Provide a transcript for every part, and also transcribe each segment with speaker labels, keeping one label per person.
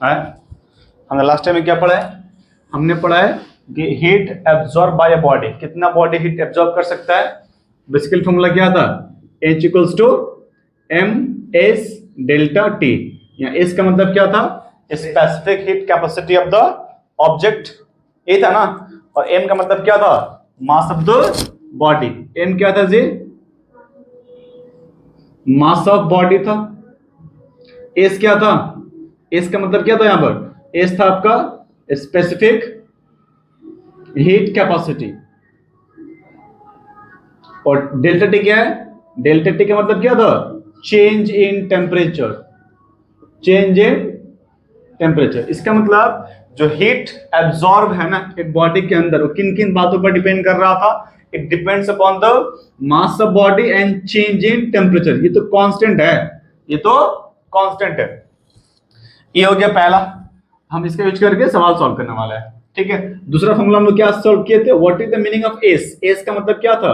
Speaker 1: है। हमने last time में क्या पढ़ा है? हमने पढ़ा है कि heat absorb by a body, कितना बॉडी हीट एब्जॉर्ब कर सकता है। बेसिकल फॉर्मूला क्या था? H equals to M S delta T. यहाँ एस का मतलब क्या था? Specific heat capacity of the object, ये था ना। और एम का मतलब क्या था? Mass of the body. M क्या था जी? मास ऑफ बॉडी था। एस क्या था? एस का मतलब क्या था? यहां पर एस था आपका स्पेसिफिक हीट कैपेसिटी। और डेल्टा टी क्या है? डेल्टा टी का मतलब क्या था? Change in temperature. Change in temperature, इसका मतलब जो हीट एब्जॉर्ब है ना एक बॉडी के अंदर, वो किन किन बातों पर डिपेंड कर रहा था? It depends upon the mass of body and change in temperature. ये तो कांस्टेंट है, ये तो कांस्टेंट है। ये हो गया पहला, हम इसका यूज करके सवाल सॉल्व करने वाला है। ठीक है, दूसरा फॉर्मूला हम लोग क्या सॉल्व किए थे? What is the meaning of S? S का मतलब क्या था?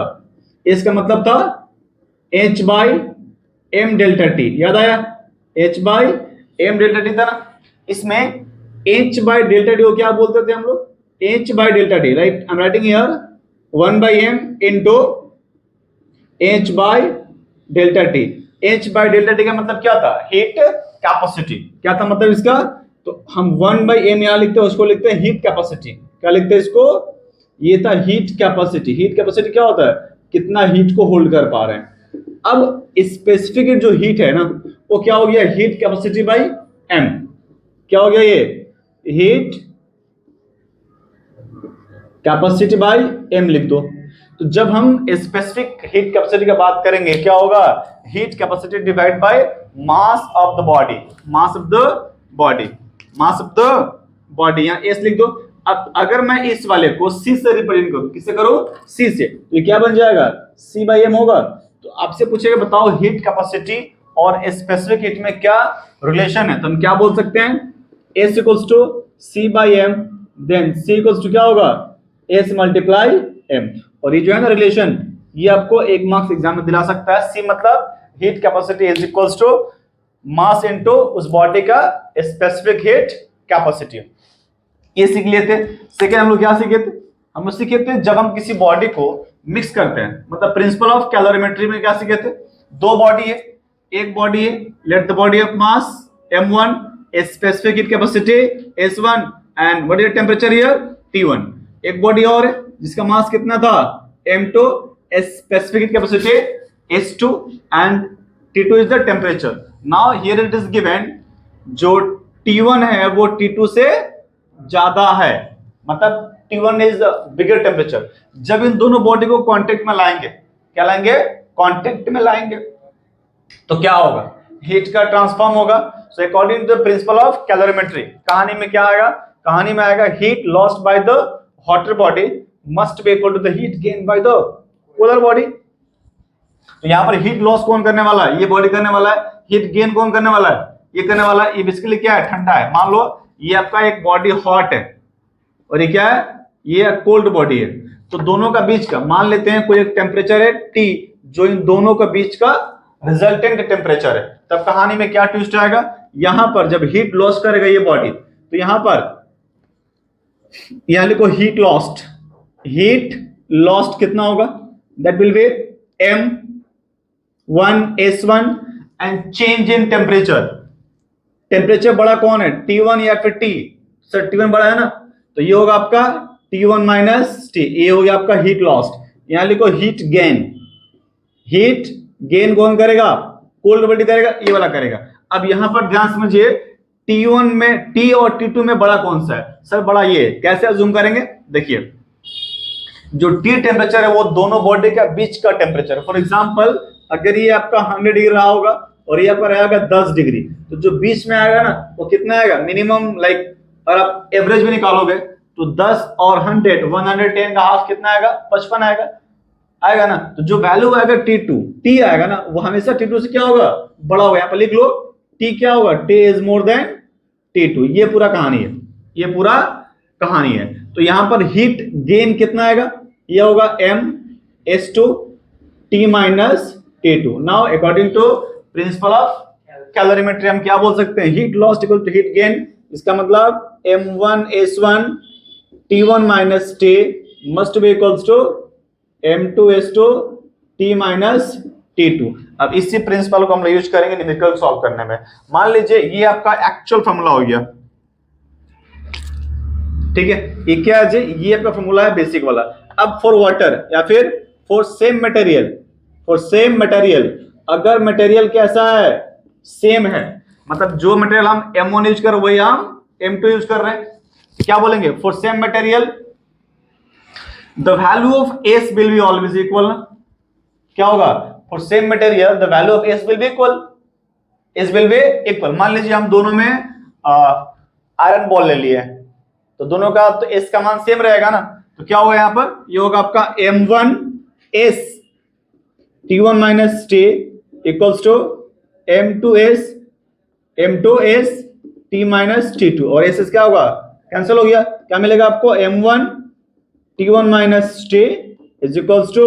Speaker 1: एस का मतलब था H by M delta T. याद आया? H by M delta T था ना। इसमें एच बाई डेल्टा टी को क्या बोलते थे हम लोग? H by delta T, right? I am writing here 1 by M into H by delta T. H by delta T का मतलब क्या था? Heat capacity. क्या था मतलब इसका? तो हम 1 बाई एम यहां लिखते हैं, उसको लिखते हैं हीट कैपेसिटी। क्या लिखते हैं इसको? ये था हीट कैपेसिटी। हीट कैपेसिटी क्या होता है? कितना हीट को होल्ड कर पा रहे हैं। अब स्पेसिफिक जो हीट है ना, वो क्या हो गया? Heat capacity by M. क्या हो गया ये? हीट कैपेसिटी बाई एम लिख दो। तो जब हम स्पेसिफिक हीट कैपेसिटी की बात करेंगे क्या होगा? Heat capacity divide by mass of the body. Mass of the body, mass of the body. यहां एस लिख दो। अब अगर मैं इस वाले को सी से रिप्रेजेंट करूं, किससे करूं? सी से, तो ये क्या बन जाएगा? सी बाई एम होगा। तो आपसे पूछेगा बताओ हीट कैपेसिटी और स्पेसिफिक हीट में क्या रिलेशन है? तो हम क्या बोल सकते हैं? S equals to C by M, then C equals to क्या होगा? S multiply M. और ये जो है ना रिलेशन, ये आपको 1 मार्क्स एग्जाम में दिला सकता है। सी मतलब heat capacity is equals to mass into उस बॉडी का स्पेसिफिक हीट कैपेसिटी। ये सीख लिए थे। सेकेंड हम लोग क्या सीखे थे? हम लोग सीखे थे जब हम किसी बॉडी को मिक्स करते हैं, मतलब प्रिंसिपल ऑफ कैलोरीमेट्री में क्या सीखे थे? दो बॉडी है, एक बॉडी है, let the body of mass m1, specific heat capacity s1 and what is the temperature here? t1। एक बॉडी और है जिसका मास कितना था? m2, specific heat capacity s2 and t2 is the temperature. Now here it is given जो t1 है वो t2 से ज्यादा है, मतलब T1 इज बिगर टेम्परेचर। जब इन दोनों बॉडी को कांटेक्ट में लाएंगे, क्या लाएंगे? कांटेक्ट में लाएंगे, तो क्या होगा? हीट का ट्रांसफॉर्म होगा। So according to the principle of calorimetry, कहानी में क्या आएगा? कहानी में आएगा heat lost by the hotter body must be equal to the heat gain by the cooler body. तो यहां पर हीट लॉस कौन करने वाला है? ये बॉडी करने वाला है। हीट गेन कौन करने वाला है? ये करने वाला है। ये बेसिकली क्या है? ठंडा है। मान लो ये आपका एक बॉडी हॉट है और ये क्या है? ये कोल्ड बॉडी है। तो दोनों का बीच का मान लेते हैं कोई एक टेम्परेचर है T, जो इन दोनों का बीच का रिजल्टेंट टेम्परेचर है। तब कहानी में क्या ट्विस्ट आएगा? यहां पर जब हीट लॉस करेगा ये बॉडी, तो यहां पर यहां लिखो हीट लॉस्ट। हीट लॉस्ट कितना होगा? That will be m1 s1 and change in temperature. Temperature बड़ा कौन है? T1 या फिर T? सर T1 बड़ा है ना, तो ये होगा आपका T1 माइनस T। ये हो गया आपका हीट लॉस्ट। यहां लिखो हीट गेन। हीट गेन कौन करेगा? कोल्ड बॉडी करेगा, ये वाला करेगा। अब यहां पर ध्यान समझिए, T1 में T और T2 में बड़ा कौन सा है? सर बड़ा ये। कैसे अज्यूम करेंगे? देखिए, जो T टेम्परेचर है वो दोनों बॉडी का बीच का टेम्परेचर। फॉर एग्जांपल अगर ये आपका 100 डिग्री रहा होगा और ये आपका रहेगा 10 डिग्री, तो जो बीच में आएगा ना वो कितना आएगा? मिनिमम लाइक, और आप एवरेज भी निकालोगे तो 10 और 100, 110 का हाफ कितना आएगा? 55 आएगा, आएगा ना। तो जो वैल्यू आएगा T2, T आएगा ना, वो हमेशा T2 से क्या होगा? बड़ा होगा। यहाँ पर लिख लो T क्या होगा? T is more than T2। ये पूरा कहानी है, ये पूरा कहानी है। तो यहां पर हीट गेन कितना आएगा? ये होगा m s2 T minus T2। Now according to principle of calorimetry हम क्या बोल सकते हैं? Heat lost equal to heat gain इसका मतलब M1S1 T1 minus T must be equals to M2S2 T minus T2। अब इसी प्रिंसिपल को हम लोग यूज करेंगे न्यूमेरिकल सॉल्व करने में। मान लीजिए ये आपका एक्चुअल फॉर्मूला हो गया, ठीक है, ये क्या है, ये आपका फॉर्मूला है बेसिक वाला। अब फॉर वाटर या फिर फॉर सेम मटेरियल, अगर मटेरियल कैसा है, सेम है, मतलब जो मटेरियल हम M1 यूज कर रहे हैं वही हम M2 यूज कर रहे हैं, क्या बोलेंगे, for same material the value of S will be always equal. क्या होगा, for same material the value of S will be equal. मान लीजिए हम दोनों में आयरन बॉल ले लिए, तो दोनों का तो S का मान सेम रहेगा ना, तो क्या होगा यहां पर, ये होगा आपका M1S T1 minus T equals to M2S T minus T2, और एस क्या होगा, कैंसिल हो गया, क्या मिलेगा आपको, M1 T1 minus T is equals to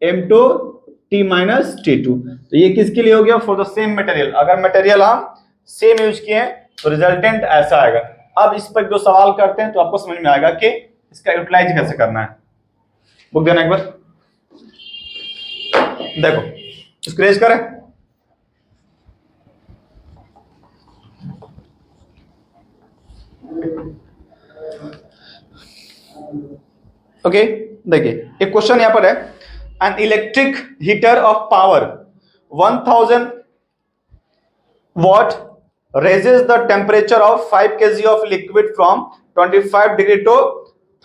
Speaker 1: M2 T minus T2। तो ये किसके लिए हो गया, फॉर द सेम मटेरियल। अगर मटेरियल हम सेम यूज किए तो रिजल्टेंट ऐसा आएगा। अब इस पर जो सवाल करते हैं तो आपको समझ में आएगा कि इसका यूटिलाइज कैसे करना है। बुक देना एक बार, देखो इसको रेज करें, ओके देखिए एक क्वेश्चन यहां पर है, an electric heater of power 1000 watt raises the temperature of 5 kg of liquid from 25 degree to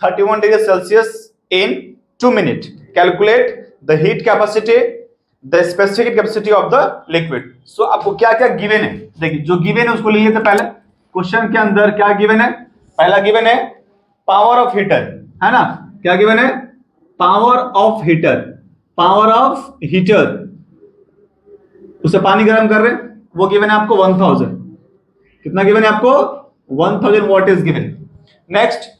Speaker 1: 31 degree Celsius in 2 minutes. Calculate the heat capacity, the specific capacity of the liquid. So आपको क्या क्या given है, देखिए जो given है उसको ले लेते पहले। क्वेश्चन के अंदर क्या गिवन है, पहला गिवन है पावर ऑफ हीटर, है ना, क्या गिवन है, पावर ऑफ हीटर, उसे पानी गर्म कर रहे हैं, वो गिवन है आपको 1000। कितना गिवन है आपको, 1000 what is given. Next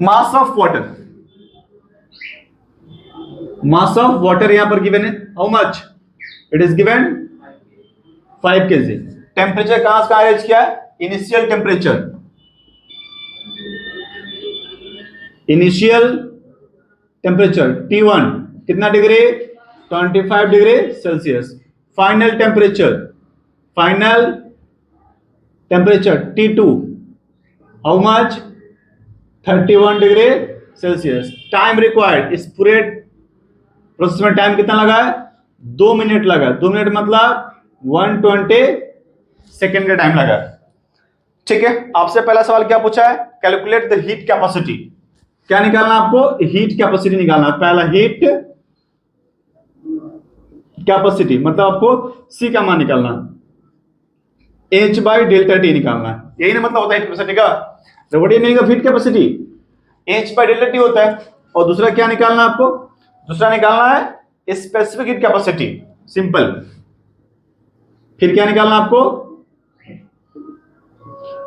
Speaker 1: mass of water यहां पर गिवन है, how much, it is given 5 kg। Temperature कहां से अरेंज किया है, इनिशियल टेम्परेचर T1 कितना degree, 25 degree Celsius. Final temperature T2 how much, 31 degree Celsius. Time required, इस पूरे प्रोसेस में टाइम कितना लगा है, 2 मिनट लगा। 2 मिनट मतलब 120 सेकेंड का टाइम लगा, ठीक है। आपसे पहला सवाल क्या पूछा है, कैलकुलेट द हीट कैपेसिटी। क्या निकालना आपको, हीट कैपेसिटी निकालना। पहला हीट कैपेसिटी मतलब आपको C का मान निकालना, H बाई डेल्टा T निकालना है, यही ना मतलब होता है हीट कैपेसिटी का। What is meaning of heat capacity, H by delta T होता है। और दूसरा क्या निकालना आपको, दूसरा निकालना है स्पेसिफिक हीट कैपेसिटी, सिंपल। फिर क्या निकालना आपको,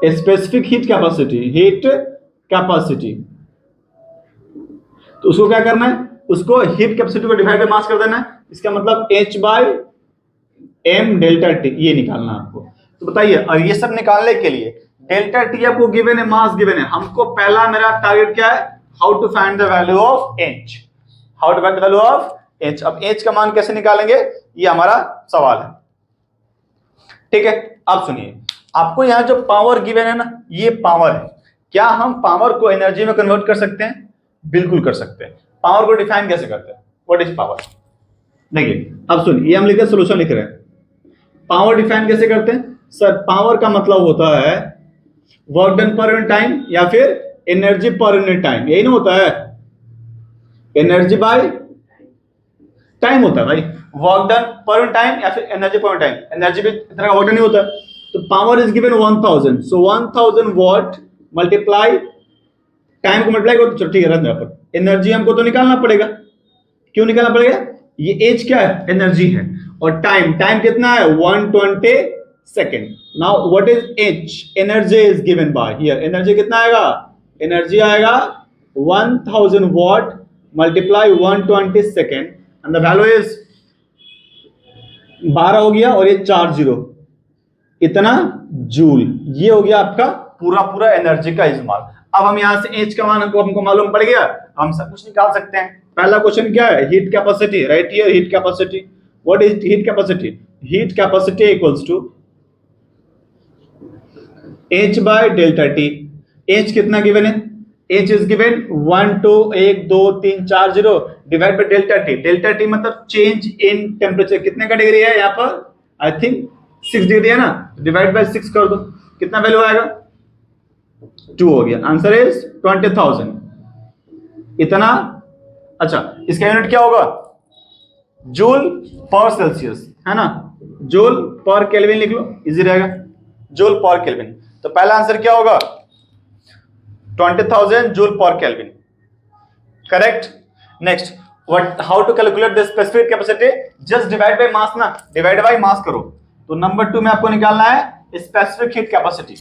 Speaker 1: स्पेसिफिक हीट कैपेसिटी। तो उसको क्या करना है, उसको हीट कैपेसिटी को डिवाइड बाय मास कर देना है, इसका मतलब H by M delta T, ये निकालना आपको। तो बताइए, और ये सब निकालने के लिए डेल्टा T आपको गिवन है, मास गिवन है, हमको पहला मेरा टारगेट क्या है, how to find the value of H, अब H का मान कैसे निकालेंगे, ये हमारा सवाल है, ठीक है। अब सुनिए, आपको यहां जो पावर गिवन है ना, ये पावर है। क्या हम पावर को एनर्जी में कन्वर्ट कर सकते हैं, बिल्कुल कर सकते हैं। पावर को डिफाइन कैसे करते हैं, व्हाट इज पावर, देखिए अब सुनिए, ये हम लिख रहे हैं, सोल्यूशन लिख रहे हैं। पावर डिफाइन कैसे करते हैं सर, पावर का मतलब होता है work done per unit time या फिर एनर्जी पर यूनिट टाइम, यही ना होता है, एनर्जी बाय टाइम होता है भाई, work done per unit time या फिर energy per unit time. Energy भी इतना का वर्क डन नहीं होता है। तो power is given 1000, so 1000 what multiply time को मल्टीप्लाई करो, चलो ठीक है, रख यहाँ पर। एनर्जी हमको तो निकालना पड़ेगा, क्यों निकालना पड़ेगा, ये एज क्या है, एनर्जी है, और टाइम कितना है, 120 second. Now what is H, energy is given bye here, energy कितना आएगा, एनर्जी आएगा 1000 what multiply 120 second, and the value is 12 हो गया, और ये 4 0, इतना जूल। ये हो गया आपका पूरा पूरा एनर्जी का इस्तेमाल। अब हम यहाँ से एच का मान हमको मालूम पड़ गया, हम सब कुछ निकाल सकते हैं। पहला क्वेश्चन क्या है, heat capacity, right here heat capacity. What is heat capacity? Heat capacity equals to H by delta T. H कितना गिवन है? H is given 1 2 1 2 3 4 0 divide by delta T. Delta T मतलब चेंज इन टेम्परेचर। कितने का degree है यहाँ पर? I think 6 degree है ना, डिवाइड बाय 6 कर दो, कितना वैल्यू आएगा? 2 हो गया। Answer is 20,000। इतना। अच्छा, इसका यूनिट क्या होगा? जूल पर सेल्सियस, है ना? जूल पर केल्विन लिख लो, इजी रहेगा। Joule per kelvin. तो पहला आंसर क्या होगा? 20,000 joule per kelvin, correct. Next, what, how to calculate the specific capacity? Just divide by mass no, divide by मास करो। तो नंबर 2 में आपको निकालना है स्पेसिफिक हीट कैपेसिटी।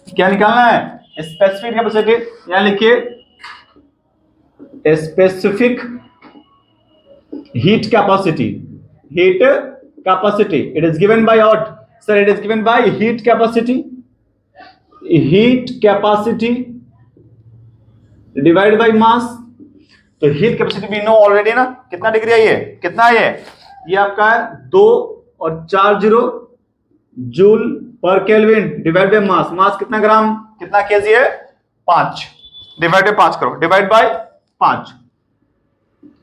Speaker 1: क्या निकालना है? Specific capacity. यहां लिखिए specific heat capacity. Heat capacity it is given by what? Sir it is given by heat capacity. Heat capacity divide by mass. तो heat capacity we know already ना, कितना degree है ये? कितना है ये आपका है 2 और 4 0 joule per kelvin divide by mass. Mass कितना ग्राम, कितना केजी है? 5। डिवाइड बाय 5 करो, डिवाइड बाय 5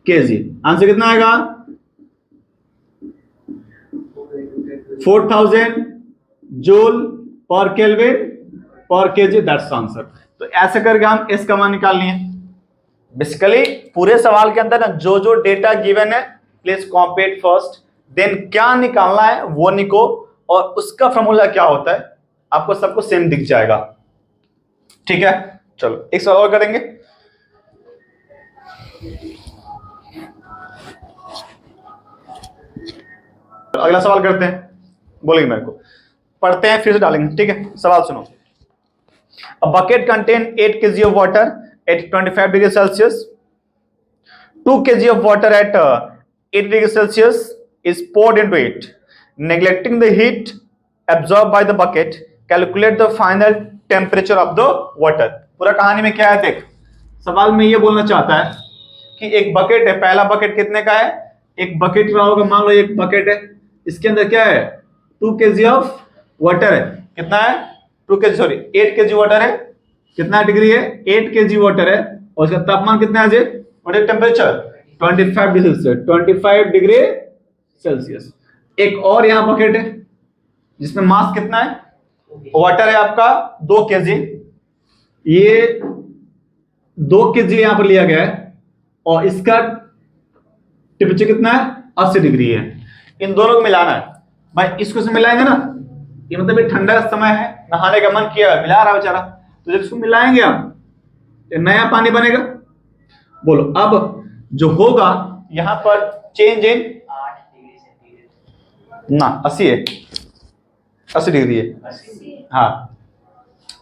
Speaker 1: केजी। आंसर कितना आएगा? 4,000 जूल पर केल्विन पर केजी, दैट्स आंसर। तो ऐसे करके हम इसका मान निकालनी है। बेसिकली पूरे सवाल के अंदर ना जो जो डेटा गिवन है प्लीज कॉम्पेट फर्स्ट, देन क्या निकालना है वो निको, और उसका फॉर्मूला क्या होता है आपको सबको सेम दिख जाएगा। ठीक है, चलो एक सवाल और करेंगे। अगला सवाल करते हैं, बोलिए मेरे को, पढ़ते हैं फिर से डालेंगे। ठीक है, सवाल सुनो। A bucket contain 8 kg of water at 25 degrees Celsius. 2 kg of water at 8 degrees Celsius is poured into it. Neglecting the heat absorbed by the bucket, calculate the final temperature of the water. पूरा कहानी में क्या है देख, सवाल में ये बोलना चाहता है कि एक बकेट है, पहला बकेट कितने का है? एक बकेट रहा होगा, मान लो एक बकेट है, इसके अंदर क्या है? 2 kg ऑफ वाटर है। कितना है? 2 kg, सॉरी 8 kg वाटर है। कितना डिग्री है? 8 kg वाटर है, और उसका तापमान कितना है? What is temperature? 25 degree Celsius. 25 degree Celsius. एक और यहाँ बकेट है जिसमें मास कितना है? वाटर है आपका 2 kg। ये 2 kg यहां पर लिया गया है, और इसका टेम्परेचर कितना है? 80 डिग्री है। इन दोनों को मिलाना है भाई। इसको से मिलाएंगे ना, ये मतलब ये ठंडा का समय है, नहाने का मन किया, मिला रहा बेचारा, तो जब इसको मिलाएंगे हम तो नया पानी बनेगा। बोलो अब जो होगा यहां पर चेंज इन 8 डिग्री सेंटीग्रेड ना 80 है, 80 डिग्री है, हाँ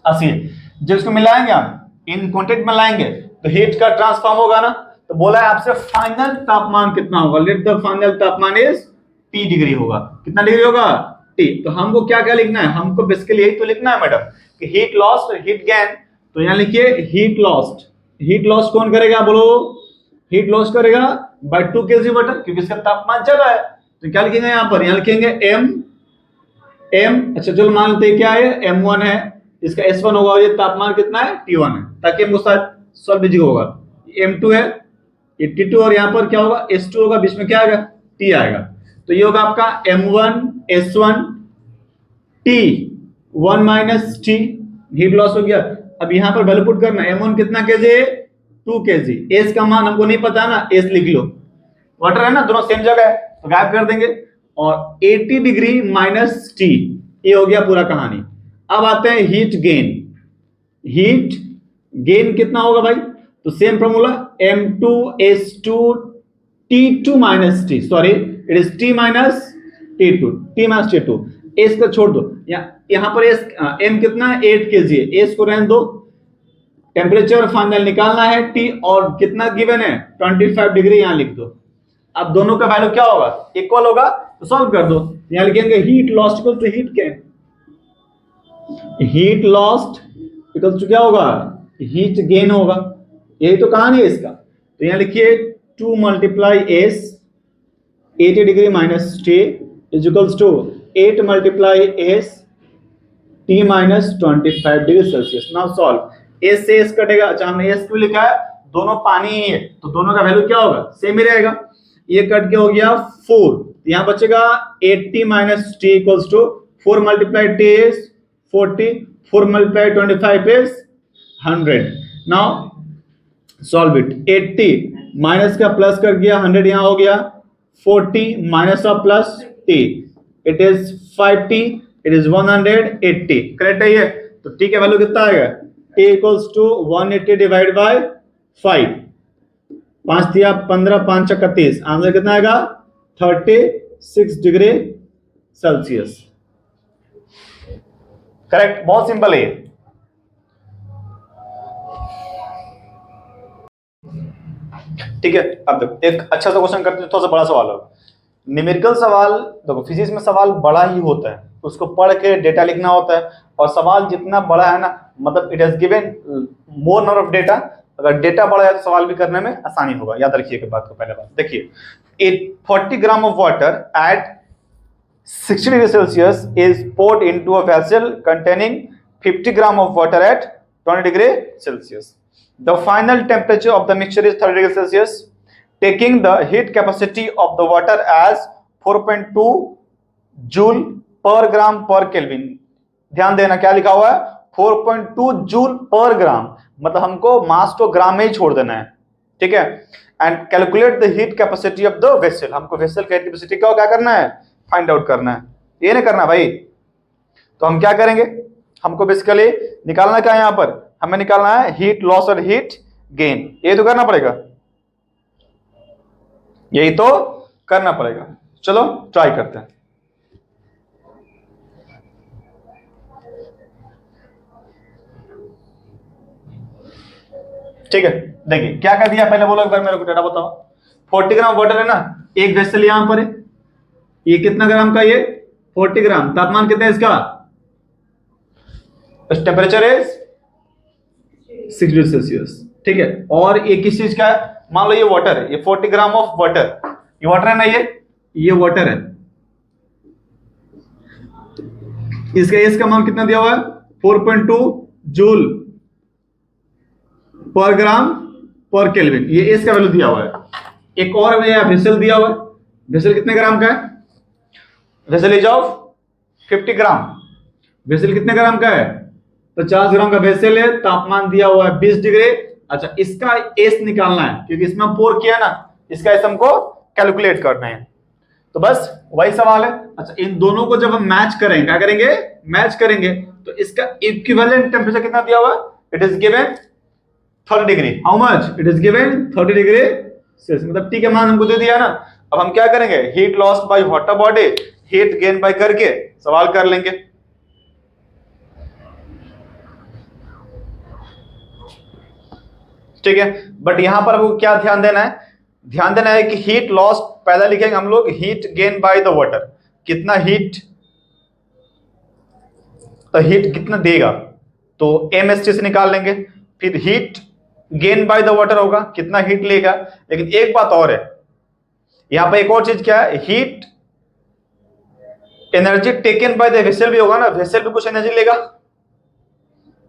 Speaker 1: 80 है। जब इसको मिलाएंगे हम, इन कॉन्टेक्ट में लाएंगे तो हीट का ट्रांसफॉर्म होगा ना। तो बोला है आपसे फाइनल तापमान कितना होगा? लेट द फाइनल तापमान इज T डिग्री होगा। कितना डिग्री होगा? T। तो हमको क्या क्या लिखना है? हमको बेसिकली यही तो लिखना है मैडम कि हीट लॉस्ट हीट गेन। तो यहां लिखिए हीट लॉस्ट। हीट लॉस कौन करेगा? बोलो हीट लॉस करेगा बाय 2 kg वाटर, क्योंकि इसका तापमान ज्यादा है। तो क्या लिखेंगे यहाँ पर? यहाँ लिखेंगे m। अच्छा चलो मान लेते हैं क्या है? m1 है, इसका s1 होगा, और ये तापमान कितना है? T1 है, ताकि हमको शायद सॉल्व इजी होगा। m2 है, ये T2, और यहाँ पर क्या होगा? s2 होगा, बीच में क्या आएगा? T आएगा। तो ये होगा आपका m1 s1 T1 minus T। Heat loss हो गया। अब यहाँ पर वैल्यू पुट करना, m1 कितना kg है? 2 kg। s का मान हमको नहीं पता ना, s लिख लो, वाटर है ना, दोनों सेम जगह है तो गायब कर देंगे। और 80 डिग्री माइनस T, ये हो गया पूरा कहानी। अब आते हैं हीट गेन। हीट गेन कितना होगा भाई? तो same formula m2s2 T2 minus T, sorry it is T minus T2, T minus T2। S को छोड़ दो, यहाँ पर एस m कितना है? 8 kg है, एस को रहने दो। टेम्परेचर फाइनल निकालना है T, और कितना गिवन है? 25 डिग्री, यहाँ लिख दो। अब दोनों का वैल्यू क्या होगा? इक्वल होगा, तो सॉल्व कर दो। यहाँ लिखेंगे heat lost equal to heat gain. Heat lost equal to क्या होगा, हीट गेन होगा। यही तो कहानी है इसका। तो यहाँ लिखिए 2 multiply S 80 degree minus T is equals to 8 multiply S T minus 25 degree Celsius. Now solve. S से एस कटेगा। अच्छा हमने एस क्यों लिखा है, दोनों पानी ही है तो दोनों का वैल्यू क्या होगा, सेम ही रहेगा। ये कट के हो गया 4, यहाँ बचेगा 80 minus T equals to 4 multiply T is 40, 4 multiply 25 is 100। Now solve it. 80 minus का प्लस कर गया 100, यहाँ हो गया 40 minus of plus T, it is 50, it is 180। Correct है ये। तो टी का वैल्यू कितना आएगा, T equals to 180 divide by 5, 5 दिया 15, 5 छक्का 30, आंसर कितना आएगा 36 डिग्री सेल्सियस। करेक्ट, बहुत सिंपल है। ठीक है, अब देखो एक अच्छा सा क्वेश्चन करते हैं, थोड़ा सा बड़ा सवाल है। न्यूमेरिकल सवाल देखो, फिजिक्स में सवाल बड़ा ही होता है, उसको पढ़ के डेटा लिखना होता है, और सवाल जितना बड़ा है ना, मतलब it has given more number of data, अगर डेटा बड़ा है तो सवाल भी करने में आसानी होगा। याद रखिए बात को। पहले बात देखिए, 40 gram of water at 60 degree Celsius is poured into a vessel containing 50 gram of water at 20 degree Celsius. The final temperature of the mixture is 30 degrees Celsius. Taking the heat capacity of the water as 4.2 joule per gram per Kelvin. ध्यान देना क्या लिखा हुआ है, 4.2 joule per ग्राम, मतलब हमको मास को ग्राम में ही छोड़ देना है। ठीक है। And calculate the heat capacity of the vessel, हमको वेसल का हीट कैपेसिटी का क्या करना है, फाइंड आउट करना है। ये नहीं करना भाई। तो हम क्या करेंगे, हमको बेसिकली निकालना क्या है, यहां पर हमें निकालना है हीट लॉस और हीट गेन। ये तो करना पड़ेगा, यही तो करना पड़ेगा। चलो ट्राई करते हैं। ठीक है, देखिए क्या कर दिया, पहले बोलो एक बार मेरे को डेटा बताओ। 40 ग्राम वाटर है ना, एक वेसल यहां पर है, ये कितना ग्राम का, ये 40 ग्राम। तापमान कितना है इसका, टेम्परेचर इज 6 डिग्री सेल्सियस। ठीक है, और ये किस चीज का है, मान लो ये वाटर है, ये 40 ग्राम ऑफ वाटर, ये वाटर है ना, ये वाटर है। इसका मान कितना दिया हुआ है, 4.2 जूल पर ग्राम पर केल्विन, ये इसका वैल्यू दिया हुआ है। एक और वेसल दिया हुआ है, वेसल कितने ग्राम का है, vessel is of 50 gram. Vessel कितने ग्राम का है, 50 ग्राम का वेसल है, तापमान दिया हुआ है 20 डिग्री। अच्छा, इसका एस निकालना है क्योंकि इसमें हम पोर किया ना, इसका एस हमको कैलकुलेट करना है। तो बस वही सवाल है। अच्छा, इन दोनों को जब हम मैच करेंगे, क्या करेंगे, मैच करेंगे, तो इसका इक्विवेलेंट टेम्परेचर कितना दिया हुआ है, it is given 30 degree. How much, it is given 30 degree Celsius, मतलब टी का मान हमको दे दिया ना। अब हम क्या करेंगे, heat loss by water body, heat gain bye करके सवाल कर लेंगे। ठीक है, बट यहां पर आपको क्या ध्यान देना है, ध्यान देना है कि हीट लॉस पहले लिखेंगे हम लोग heat gain by the water, कितना हीट, तो हीट कितना देगा, तो एमएसटी से निकाल लेंगे। फिर heat gain by the water होगा, कितना हीट लेगा। लेकिन एक बात और है, यहां पर एक और चीज क्या है, heat energy taken by the vessel भी होगा ना, वेसल भी कुछ एनर्जी लेगा,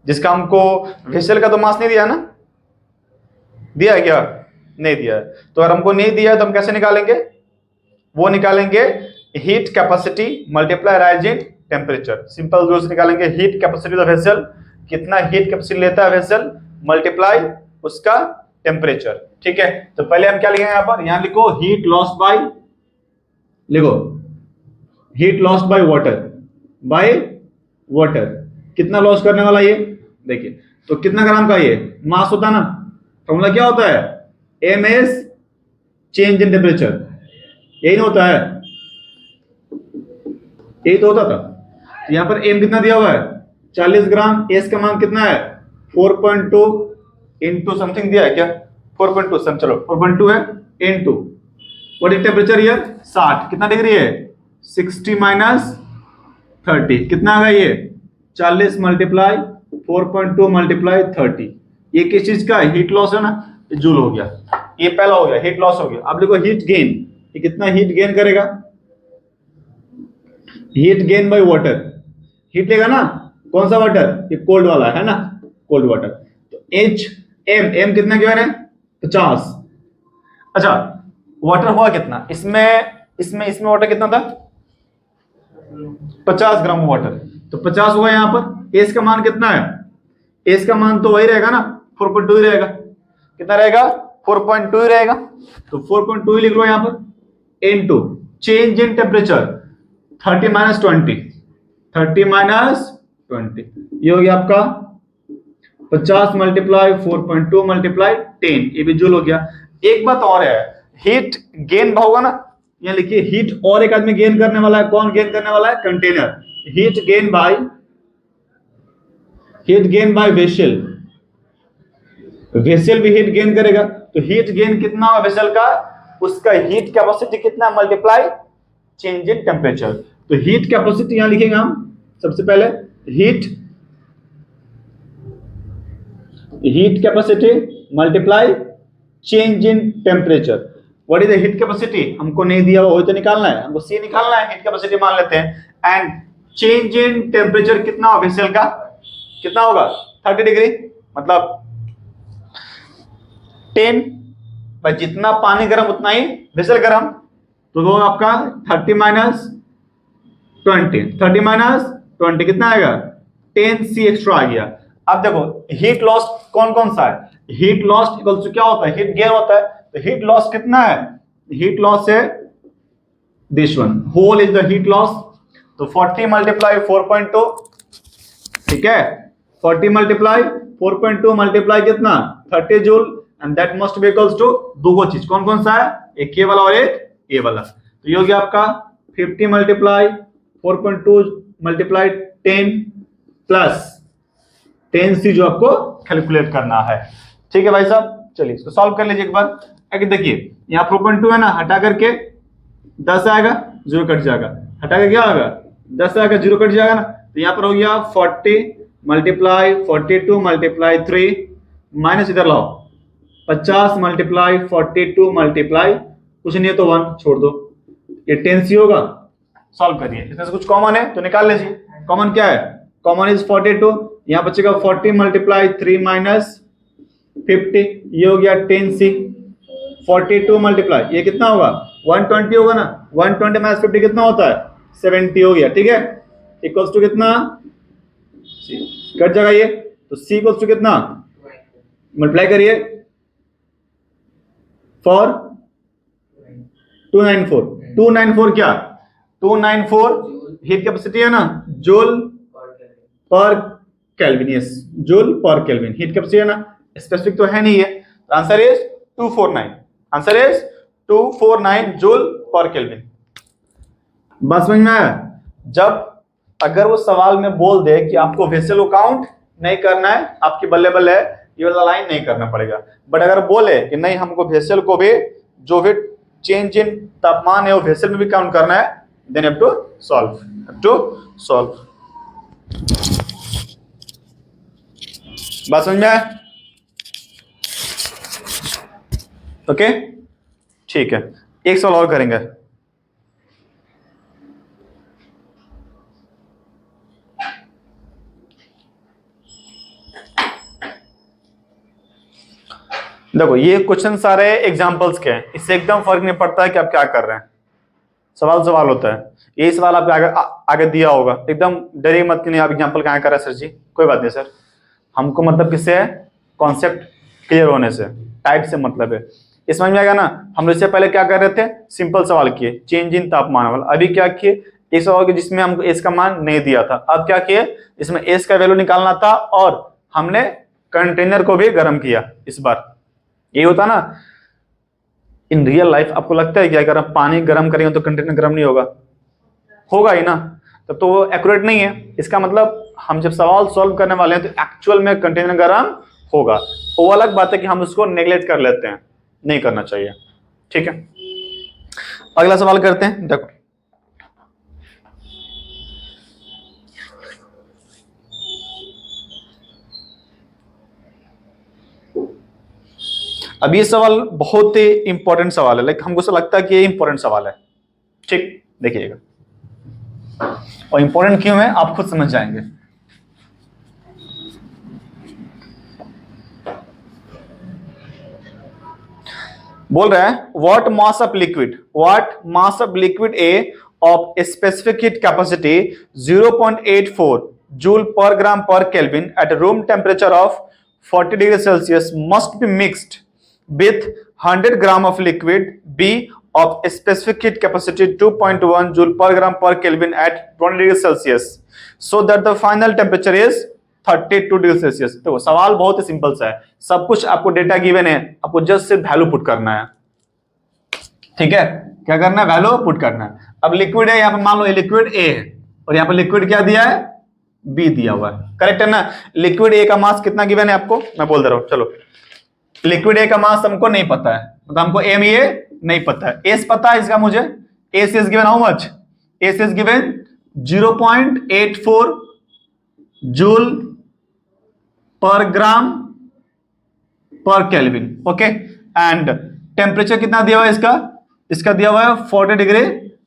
Speaker 1: जिसका हमको वेसल का तो मास नहीं दिया ना, दिया है क्या, नहीं दिया है। तो अगर हमको नहीं दिया है तो हम कैसे निकालेंगे, वो निकालेंगे heat capacity multiply rise in temperature. Simple rule से निकालेंगे हीट कैपेसिटी ऑफ वेसल, कितना हीट कैपेसिटी लेता है वेसल, मल्टीप्लाई उसका टेम्परेचर। ठीक है, तो पहले हम क्या लिखेंगे, यहां पर यहां लिखो हीट लॉस बाय, लिखो हीट लॉस बाय वाटर, कितना लॉस करने वाला ये, देखिए तो कितना ग्राम का ये मास होता है ना, फॉर्मूला क्या होता है, M S change in temperature, यही नहीं होता है, यही तो होता था। तो यहां पर एम कितना दिया हुआ है 40 ग्राम, एस का मान कितना है 4.2 इंटू समथिंग दिया है क्या, 4.2 सम, चलो 4.2 है into what is temperature here 60, कितना डिग्री है 60 माइनस 30 कितना आएगा ये 40 मल्टीप्लाई 4.2 मल्टीप्लाई 30। ये किस चीज का हीट लॉस है ना, जूल हो गया। ये पहला हो गया हीट लॉस हो गया। अब देखो हीट गेन, ये कितना हीट गेन करेगा, heat gain by water, heat लेगा ना कौन सा वाटर, ये कोल्ड वाला है ना, कोल्ड वाटर। तो एच एम कितना गिवन है 50। अच्छा वाटर हुआ कितना इसमें वाटर कितना था 50 ग्राम वाटर, तो 50 हुआ यहाँ पर। एस का मान कितना है, एस का मान तो वही रहेगा ना 4.2 ही रहेगा। कितना रहेगा 4.2 ही रहेगा, तो 4.2 ही लिख लो यहाँ पर। Into change in temperature 30 minus 20, 30 minus 20, ये हो गया आपका 50 मल्टीप्लाई 4.2 मल्टीप्लाई 10, ये भी जूल हो गया। एक बात और है, हीट गेन होगा ना, यहाँ लिखिए हीट और एक आदमी गेन करने वाला है। कौन गेन करने वाला है, container. Heat gain bye vessel, vessel भी हीट गेन करेगा। तो हीट गेन कितना होगा वेसल का, उसका हीट कैपेसिटी कितना मल्टीप्लाई चेंज इन टेम्परेचर। तो हीट कैपेसिटी यहां लिखेंगे हम सबसे पहले, heat capacity multiply change in temperature. What is the heat capacity, हमको नहीं दिया हुआ, वही तो निकालना है, हमको सी निकालना है, हीट कैपेसिटी मान लेते हैं। एंड चेंज इन टेम्परेचर कितना होगा वेसल का, कितना होगा 30 डिग्री, मतलब 10, पर जितना पानी गर्म उतना ही वेसल गर्म। तो वो आपका 30 माइनस 20, 30 माइनस 20 कितना आएगा 10C एक्स्ट्रा आ गया। अब देखो हीट लॉस कौन कौन सा है, हीट लॉस इक्वल टू क्या होता है, हीट गेन होता है। तो हीट लॉस कितना है, हीट लॉस है this one, whole is the heat loss. तो 40 मल्टीप्लाई 4.2, ठीक है, 40 मल्टीप्लाई 4.2 मल्टीप्लाई कितना 30 joule, and that must be equals to दो चीज कौन कौन सा है, एक ये वाला और एक ये वाला। तो ये हो गया आपका 50 मल्टीप्लाई 4.2 मल्टीप्लाई 10 प्लस 10C जो आपको कैलकुलेट करना है। ठीक है भाई साहब, चलिए इसको सॉल्व कर लीजिए एक बार। आगे देखिए यहाँ 4.2 है ना, हटा करके 10 आएगा, 0 कट जाएगा, हटा के क्या आएगा 10 आएगा, 0 कट जाएगा ना। तो यहाँ पर हो गया 40 मल्टीप्लाई 42 मल्टीप्लाई 3 माइनस इधर लाओ 50 मल्टीप्लाई 42 मल्टीप्लाई कुछ नहीं है तो 1 छोड़ दो, ये 10C होगा। सॉल्व करिए, इसमें से कुछ कॉमन है तो निकाल लीजिए। कॉमन क्या है, कॉमन इज 42, यहाँ बचेगा 40 मल्टीप्लाई 3 माइनस 50, ये हो गया 10C। 42 मल्टीप्लाई ये कितना होगा 120 होगा ना, 120 माइनस 50 कितना होता है 70 हो गया, ठीक है, इक्वल्स टू कितना कट जाएगा ये, तो C इक्वल्स टू कितना मल्टीप्लाई करिए फॉर 294 क्या 294 हीट कैपेसिटी है ना, joule per kelvin, yes joule per kelvin heat capacity है ना, स्पेसिफिक तो है नहीं है। Answer is 249, answer is 249 joule per kelvin. बात समझ में आया। जब अगर वो सवाल में बोल दे कि आपको वेसल को काउंट नहीं करना है, आपकी बल्ले बल्ले है, ये वाला लाइन नहीं करना पड़ेगा। बट अगर बोले कि नहीं हमको वेसल को भी जो भी चेंज इन तापमान है वो वेसल में भी काउंट करना है, देन हैव टू सॉल्व। बात समझ में आया, ओके ठीक है। एक सवाल और करेंगे। देखो ये क्वेश्चन सारे एग्जांपल्स के हैं, इससे एकदम फर्क नहीं पड़ता है कि आप क्या कर रहे हैं, सवाल होता है। यही सवाल आपको आगे दिया होगा, एकदम डरिए मत कि नहीं आप एग्जांपल कहाँ कर रहे हैं सर जी, कोई बात नहीं सर, हमको मतलब किससे है कॉन्सेप्ट क्लियर होने से, टाइप से मतलब है। इस समझ में आएगा ना। हम इससे पहले क्या कर रहे थे, सिंपल सवाल किए चेंज इन तापमान वाला। अभी क्या किए, एक सवाल के जिसमें हमको एस का मान नहीं दिया था, अब क्या किए इसमें एस का वैल्यू निकालना था और हमने कंटेनर को भी गर्म किया। इस बार यही होता ना इन रियल लाइफ। आपको लगता है कि अगर हम पानी गर्म करेंगे तो कंटेनर गर्म नहीं होगा ही ना, तब तो वो एक्यूरेट नहीं है। इसका मतलब हम जब सवाल सॉल्व करने वाले हैं तो एक्चुअल में कंटेनर गर्म होगा। वो अलग बात है कि हम उसको नेग्लेक्ट कर लेते हैं, नहीं करना चाहिए। ठीक है, अगला सवाल करते हैं। देखो अब ये सवाल बहुत ही इंपॉर्टेंट सवाल है, लाइक हमको ऐसा लगता है कि ये इंपॉर्टेंट सवाल है, ठीक, देखिएगा। और इंपॉर्टेंट क्यों है आप खुद समझ जाएंगे। बोल रहा है what mass of liquid A of specific heat capacity 0.84 joule per gram पर kelvin at room temperature of 40 degree Celsius must be mixed with 100 gram of liquid B of specific heat capacity 2.1 joule per gram per Kelvin at 20 degrees Celsius so that the final temperature is 32 degree Celsius. तो सवाल बहुत ही simple सा है, सब कुछ आपको data given है, आपको जस्ट सिर्फ वैल्यू पुट करना है, ठीक है। क्या करना है, वैल्यू पुट करना है। अब लिक्विड है, यहाँ पे मान लो ये लिक्विड ए है और यहाँ पे लिक्विड क्या दिया है, बी दिया हुआ है, करेक्ट है ना। लिक्विड ए का मास कितना गिवन है आपको, मैं बोल दे रहा हूं, चलो लिक्विड ए का मास हमको नहीं पता है, मतलब हमको एम ए नहीं पता है, एस पता है इसका मुझे, S is given how much, S is given 0.84 joule per gram पर केल्विन, ओके। एंड टेम्परेचर कितना दिया हुआ है इसका दिया हुआ है 40 डिग्री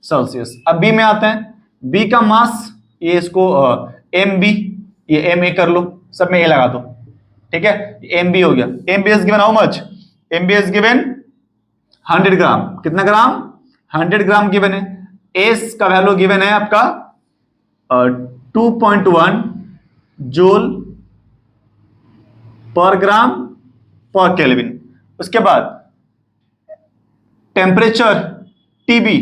Speaker 1: सेल्सियस। अब बी में आते हैं, बी का मास, ये इसको एम बी, ये एम ए कर लो, सब में ए लगा दो, ठीक है, एम बी हो गया। M B is given how much, M B is given 100 gram, कितना ग्राम, 100 ग्राम गिवन है। एस का वैल्यू गिवन है आपका 2.1 जूल पर ग्राम पर केल्विन। उसके बाद temperature TB,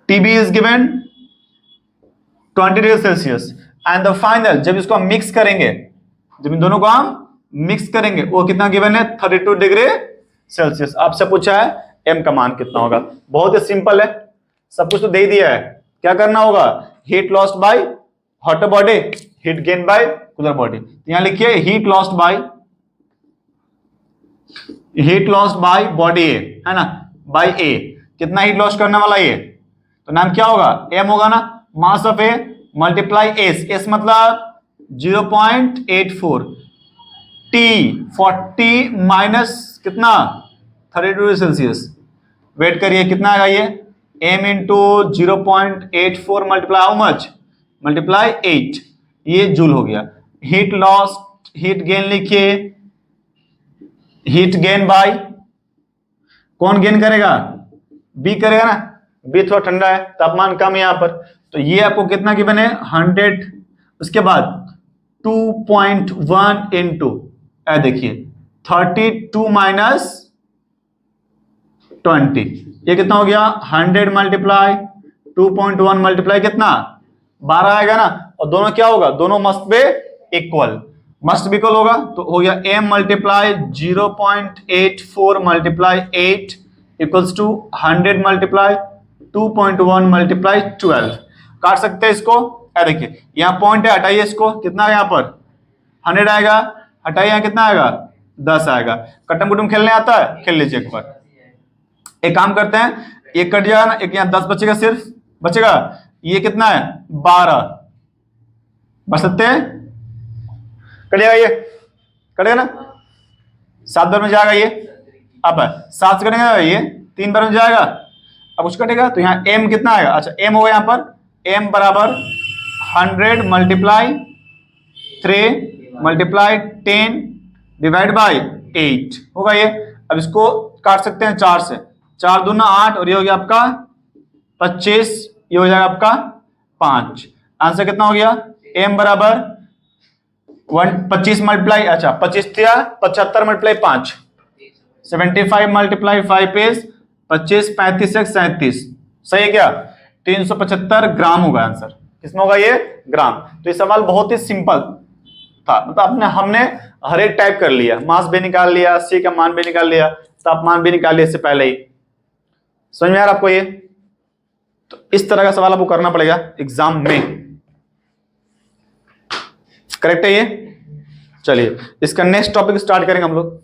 Speaker 1: TB is given 20 degree Celsius and the final, जब इसको हम मिक्स करेंगे, जब इन दोनों को हम मिक्स करेंगे, वो कितना गिवन है 32 डिग्री सेल्सियस। आपसे पूछा है एम का मान कितना होगा, बहुत ही सिंपल है, सब कुछ तो दे दिया है। क्या करना होगा, heat lost by hot body, heat gain bye cooler body. यहां लिखिए हीट लॉस्ट बाय बॉडी ए, है ना, बाय ए, कितना हीट लॉस्ट करने वाला ये, तो नाम क्या होगा, एम होगा ना, mass of A multiply S, S मतलब 0.84, टी 40 माइनस कितना 32 डिग्री सेल्सियस, वेट करिए कितना आएगा ये, M into 0.84 multiply how much, multiply 8, ये जूल हो गया। हीट लॉस, हीट गेन लिखिए, हीट गेन बाय, कौन गेन करेगा, बी करेगा ना, बी थोड़ा ठंडा है, तापमान कम है यहां पर, तो ये आपको कितना गिवन है 100। उसके बाद 2.1 इंटू देखिए 32 माइनस 20, ये कितना हो गया 100 मल्टीप्लाई 2.1 मल्टीप्लाई कितना 12 आएगा ना, और दोनों क्या होगा, दोनों must be equal, must be equal होगा, तो हो गया m multiply 0.84 multiply 8 equals to 100 multiply 2.1 multiply 12। काट सकते हैं इसको, देखिए यहाँ पॉइंट है, हटाइए इसको, कितना है यहाँ पर 100 आएगा, हटाइए यहाँ कितना आएगा 10 आएगा। कटम कुटुम खेलने आता है, खेल लीजिए एक बार। एक काम करते हैं, ये कट जाएगा ना, एक यहाँ 10 बचेगा, सिर्फ बचेगा, ये कितना है 12 बच सकते हैं, कटेगा, ये कटेगा ना, 7 बार में जाएगा ये, अब 7 से कटेगा ये 3 बार में जाएगा, अब कुछ कटेगा, तो यहाँ m कितना आएगा, अच्छा m होगा यहाँ पर, m बराबर 100 मल्टीप्लाई 3 मल्टीप्लाई 10 डिवाइड बाई 8 होगा ये। अब इसको काट सकते हैं 4 से, 4 दूना 8 और ये हो गया आपका 25, ये हो जाएगा आपका 5। आंसर कितना हो गया, m बराबर 25 मल्टीप्लाई, अच्छा 25 दिया 75 मल्टीप्लाई 5 75 मल्टीप्लाई 5 इज 25, 35 एक 37, सही है क्या, 375 ग्राम होगा आंसर, किसमें होगा ये, ग्राम। तो ये सवाल बहुत ही सिंपल था, मतलब हमने हर एक टाइप कर लिया, मास भी निकाल लिया, सी का मान भी निकाल लिया, तापमान भी निकाल लिया इससे पहले ही। समझ में आ रहा आपको ये, तो इस तरह का सवाल आपको करना पड़ेगा एग्जाम में, करेक्ट है ये। चलिए इसका नेक्स्ट टॉपिक स्टार्ट करेंगे हम लोग।